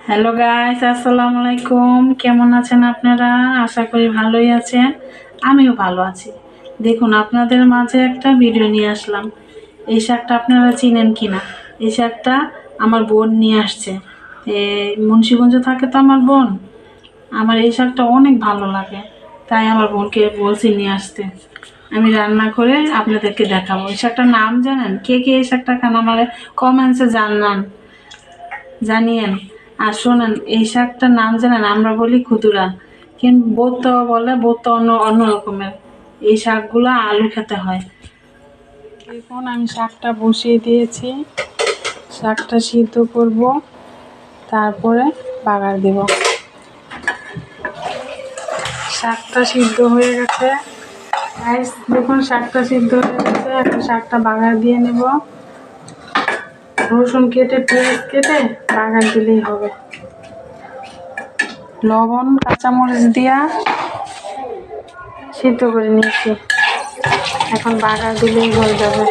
Hello guys, আসসালামু আলাইকুম। কেমন আছেন আপনারা? আশা করি ভালোই আছেন। আমিও ভালো আছি। দেখুন, আপনাদের মাঝে একটা ভিডিও নিয়ে আসলাম। এই শাকটা আপনারা চিনেন কিনা? এই শাকটা আমার বোন নিয়ে আসছে। মুন্সিগঞ্জে থাকে তো আমার বোন। আমার এই শাকটা অনেক ভালো লাগে, তাই আমার বোনকে বলছি নিয়ে আসতে। আমি রান্না করে আপনাদেরকে দেখাবো। এই শাকটার নাম জানেন? কে কে এই শাকটা খান? আমার কমেন্টসে জানিয়েন। আর শোনেন, এই শাকটার নাম জানেন? আমরা বলি খুতুরা, কিন্তু বোত্ত বলে, বোত্ত অন্য রকমের। এই শাকগুলো আলু খেতে হয়। দেখুন, আমি শাকটা বসিয়ে দিয়েছি। শাকটা সিদ্ধ করব, তারপরে বাগার দেব। শাকটা সিদ্ধ হয়ে গেছে। দেখুন, শাকটা সিদ্ধ হয়ে গেছে। এখন শাকটা বাগার দিয়ে নেব। রসুন কেটে, পেঁয়াজ কেটে বাগার দিলেই হবে। লবণ, কাঁচামরিচ দিয়া সিদ্ধ করে নিয়েছি। এখন বাগার দিলেই হয়ে যাবে।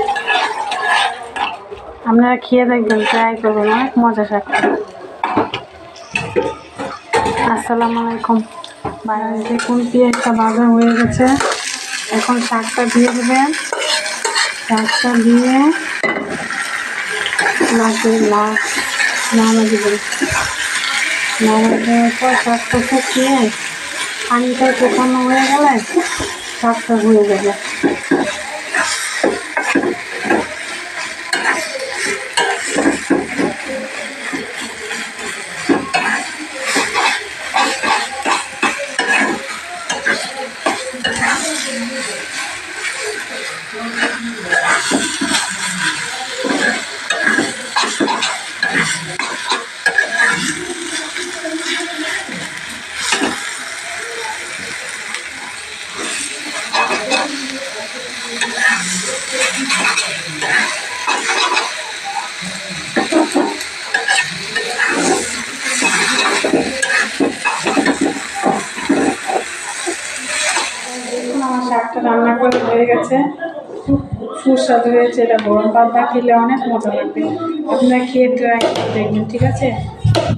আপনারা খেয়ে দেখবেন, ট্রাই করবেন, অনেক মজা শাক। আসসালামু আলাইকুম। বাগার দেখুন, পেঁয়াজটা ভাজা হয়ে গেছে। এখন শাকটা দিয়ে দেবেন। শাকটা দিয়ে নাড়া দেবেন। নাড়া দেওয়ার পর শাকটা শুকিয়ে পানিটা শুকানো হয়ে গেলে শাকটা হয়ে যাবে। আমার শাকটা রান্না করে হয়ে গেছে। খুব সুস্বাদু হয়েছে। এটা গরম ভাত খেলে অনেক মজা লাগবে। আপনারা খেয়ে ট্রাই করে দেখবেন, ঠিক আছে?